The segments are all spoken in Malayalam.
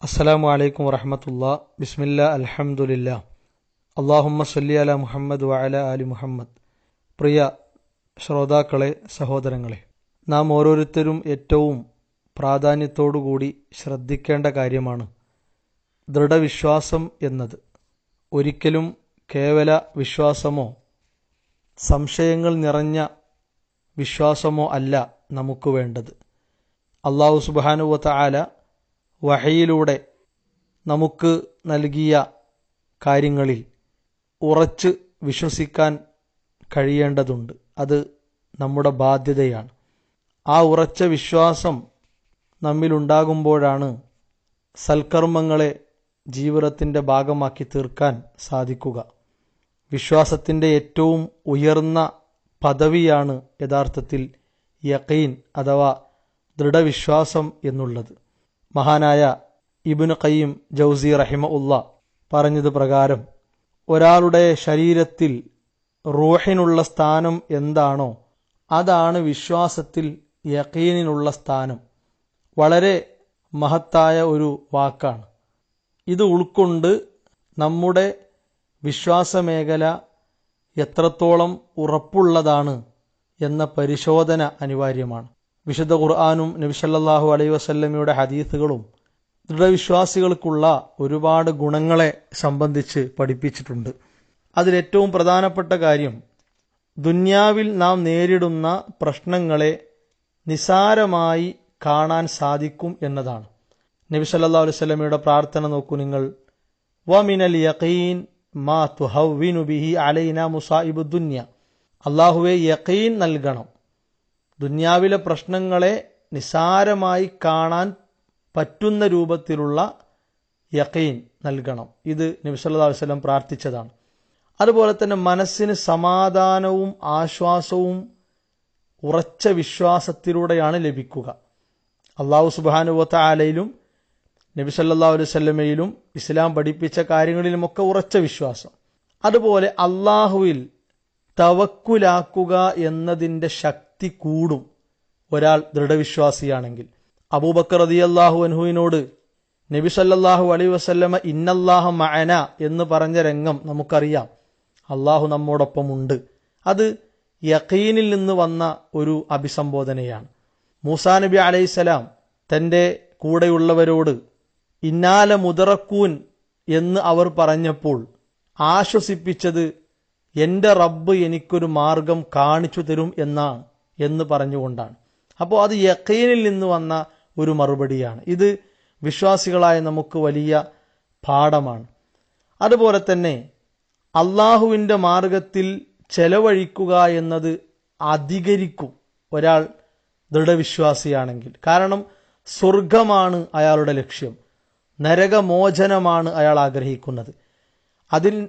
അസ്സലാമു അലൈക്കും വറഹ്മത്തുള്ളാ. ബിസ്മില്ലാ അൽഹംദുലില്ലാ. അല്ലാഹുമ്മ സ്വല്ലി അലാ മുഹമ്മദ് വഅലാ ആലി മുഹമ്മദ്. പ്രിയ ശ്രോതാക്കളെ, സഹോദരങ്ങളെ, നാം ഓരോരുത്തരും ഏറ്റവും പ്രാധാന്യത്തോടുകൂടി ശ്രദ്ധിക്കേണ്ട കാര്യമാണ് ദൃഢവിശ്വാസം എന്നത്. ഒരിക്കലും കേവല വിശ്വാസമോ സംശയങ്ങൾ നിറഞ്ഞ വിശ്വാസമോ അല്ല നമുക്ക് വേണ്ടത്. അല്ലാഹു സുബ്ഹാനഹു വ തആല വഹയിലൂടെ നമുക്ക് നൽകിയ കാര്യങ്ങളിൽ ഉറച്ച് വിശ്വസിക്കാൻ കഴിയേണ്ടതുണ്ട്. അത് നമ്മുടെ ബാധ്യതയാണ്. ആ ഉറച്ച വിശ്വാസം നമ്മിലുണ്ടാകുമ്പോഴാണ് സൽക്കർമ്മങ്ങളെ ജീവിതത്തിൻ്റെ ഭാഗമാക്കി തീർക്കാൻ സാധിക്കുക. വിശ്വാസത്തിൻ്റെ ഏറ്റവും ഉയർന്ന പദവിയാണ് യഥാർത്ഥത്തിൽ യഖീൻ അഥവാ ദൃഢവിശ്വാസം എന്നുള്ളത്. മഹാനായ ഇബ്നു ഖയ്യിം ജൗസി റഹിമഹുല്ലാ പറഞ്ഞത് പ്രകാരം, ഒരാളുടെ ശരീരത്തിൽ റൂഹിനുള്ള സ്ഥാനം എന്താണോ അതാണ് വിശ്വാസത്തിൽ യഖീനിനുള്ള സ്ഥാനം. വളരെ മഹത്തായ ഒരു വാക്കാണ്. ഇത് ഉൾക്കൊണ്ട് നമ്മുടെ വിശ്വാസമേഖല എത്രത്തോളം ഉറപ്പുള്ളതാണ് എന്ന പരിശോധന അനിവാര്യമാണ്. വിശുദ്ധ ഖുർആനും നബി സല്ലല്ലാഹു അലൈഹി വസല്ലമയുടെ ഹദീസുകളും ദൃഢവിശ്വാസികൾക്കുള്ള ഒരുപാട് ഗുണങ്ങളെ സംബന്ധിച്ച് പഠിപ്പിച്ചിട്ടുണ്ട്. അതിലേറ്റവും പ്രധാനപ്പെട്ട കാര്യം, ദുന്യാവിൽ നാം നേരിടുന്ന പ്രശ്നങ്ങളെ നിസാരമായി കാണാൻ സാധിക്കും എന്നതാണ്. നബി സല്ലല്ലാഹു അലൈഹി വസല്ലമയുടെ പ്രാർത്ഥന നോക്കൂ നിങ്ങൾ. വമിനൽ യഖീൻ മാ തുഹവ്വിനു ബിഹി അലൈനാ മുസാഇബുദ് ദുനിയ. അല്ലാഹുവേ, യഖീൻ നൽകണം. ദുന്യാവിലെ പ്രശ്നങ്ങളെ നിസാരമായി കാണാൻ പറ്റുന്ന രൂപത്തിലുള്ള യഖീൻ നൽകണം. ഇത് നബി സല്ലല്ലാഹു അലൈഹി വസല്ലം പ്രാർത്ഥിച്ചതാണ്. അതുപോലെ തന്നെ മനസ്സിന് സമാധാനവും ആശ്വാസവും ഉറച്ച വിശ്വാസത്തിലൂടെയാണ് ലഭിക്കുക. അല്ലാഹു സുബ്ഹാനഹു വ തആലയിലും നബി സല്ലല്ലാഹു അലൈഹി വസല്ലമയിലും ഇസ്ലാം പഠിപ്പിച്ച കാര്യങ്ങളിലുമൊക്കെ ഉറച്ച വിശ്വാസം. അതുപോലെ അല്ലാഹുവിൽ തവക്കുലാക്കുക എന്നതിൻ്റെ ശക്തി കൂടും ഒരാൾ ദൃഢവിശ്വാസിയാണെങ്കിൽ. അബൂബക്കർ റളിയല്ലാഹു അൻഹുവിനോട് നബി സല്ലല്ലാഹു അലൈഹി വസല്ലമ ഇന്നല്ലാഹ മഅന എന്ന് പറഞ്ഞ രംഗം നമുക്കറിയാം. അല്ലാഹു നമ്മോടൊപ്പമുണ്ട്. അത് യഖീനിൽ നിന്ന് വന്ന ഒരു അഭിസംബോധനയാണ്. മൂസാ നബി അലൈഹിസ്സലാം തൻ്റെ കൂടെയുള്ളവരോട് ഇന്നാല മുദറക്കൂൻ എന്ന് അവർ പറഞ്ഞപ്പോൾ ആശ്വസിപ്പിച്ചത് എൻ്റെ റബ്ബ് എനിക്കൊരു മാർഗം കാണിച്ചു തരും എന്ന് പറഞ്ഞുകൊണ്ടാണ്. അപ്പോൾ അത് യഖീനിൽ നിന്ന് വന്ന ഒരു മറുപടിയാണ്. ഇത് വിശ്വാസികളായ നമുക്ക് വലിയ പാഠമാണ്. അതുപോലെ തന്നെ അള്ളാഹുവിൻ്റെ മാർഗത്തിൽ ചെലവഴിക്കുക എന്നത് അധികരിക്കും ഒരാൾ ദൃഢവിശ്വാസിയാണെങ്കിൽ. കാരണം സ്വർഗമാണ് അയാളുടെ ലക്ഷ്യം, നരകമോചനമാണ് അയാൾ ആഗ്രഹിക്കുന്നത്.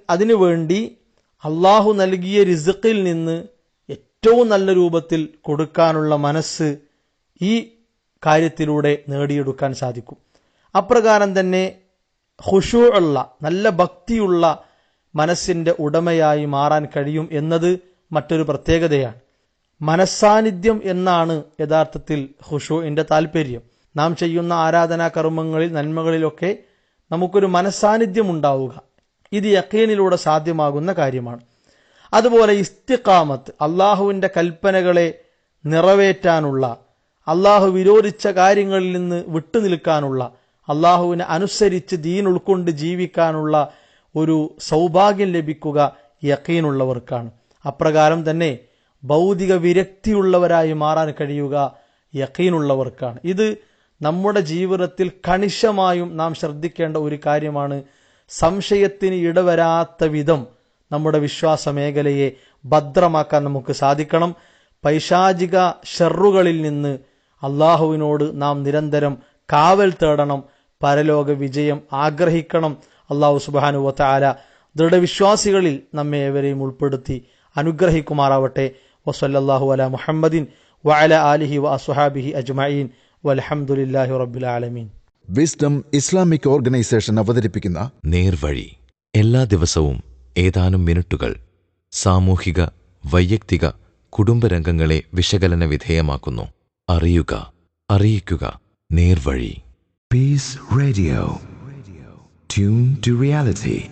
അതിനു വേണ്ടി അള്ളാഹു നൽകിയ റിസ്ഖിൽ നിന്ന് ഏറ്റവും നല്ല രൂപത്തിൽ കൊടുക്കാനുള്ള മനസ്സ് ഈ കാര്യത്തിലൂടെ നേടിയെടുക്കാൻ സാധിക്കും. അപ്രകാരം തന്നെ ഖുശൂ ഉള്ള, നല്ല ഭക്തിയുള്ള മനസ്സിൻ്റെ ഉടമയായി മാറാൻ കഴിയും എന്നത് മറ്റൊരു പ്രത്യേകതയാണ്. മനസ്സാന്നിധ്യം എന്നാണ് യഥാർത്ഥത്തിൽ ഖുശൂഇന്റെ താല്പര്യം. നാം ചെയ്യുന്ന ആരാധനാ കർമ്മങ്ങളിൽ, നന്മകളിലൊക്കെ നമുക്കൊരു മനസ്സാന്നിധ്യം ഉണ്ടാവുക. ഇത് യഖീനിലൂടെ സാധ്യമാകുന്ന കാര്യമാണ്. അതുപോലെ ഇസ്തിഖാമത്ത്, അള്ളാഹുവിൻ്റെ കൽപ്പനകളെ നിറവേറ്റാനുള്ള, അള്ളാഹു വിരോധിച്ച കാര്യങ്ങളിൽ നിന്ന് വിട്ടുനിൽക്കാനുള്ള, അള്ളാഹുവിനെ അനുസരിച്ച് ദീൻ ഉൾക്കൊണ്ട് ജീവിക്കാനുള്ള ഒരു സൗഭാഗ്യം ലഭിക്കുക യഖീനുള്ളവർക്കാണ്. അപ്രകാരം തന്നെ ഭൗതിക വിരക്തിയുള്ളവരായി മാറാൻ കഴിയുക യഖീനുള്ളവർക്കാണ്. ഇത് നമ്മുടെ ജീവിതത്തിൽ കണിശമായും നാം ശ്രദ്ധിക്കേണ്ട ഒരു കാര്യമാണ്. സംശയത്തിന് ഇടവരാത്ത വിധം നമ്മുടെ വിശ്വാസ മേഖലയെ ഭദ്രമാക്കാൻ നമുക്ക് സാധിക്കണം. പൈശാചിക ഷർറുകളിൽ നിന്ന് അള്ളാഹുവിനോട് നാം നിരന്തരം കാവൽ തേടണം. പരലോക വിജയം ആഗ്രഹിക്കണം. അള്ളാഹു സുബ്ഹാനഹു വ തആല ദൃഢവിശ്വാസികളിൽ നമ്മെ ഏവരെയും ഉൾപ്പെടുത്തി അനുഗ്രഹിക്കുമാറാവട്ടെ. വസല്ലല്ലാഹു അലാ മുഹമ്മദിൻ വഅലാ ആലിഹി വഅസ്ഹാബിഹി അജ്മഈൻ വൽഹംദുലില്ലാഹി റബ്ബിൽ ആലമീൻ. വിസ്ഡം ഇസ്ലാമിക് ഓർഗനൈസേഷൻ അവതരിപ്പിക്കുന്ന നേർവഴി എല്ലാ ദിവസവും ഏതാനും മിനിറ്റുകൾ സാമൂഹിക, വൈയക്തിക, കുടുംബരംഗങ്ങളെ വിശകലന വിധേയമാക്കുന്നു. അറിയുക, അറിയിക്കുക, നേർവഴി. Peace Radio. Tune to reality.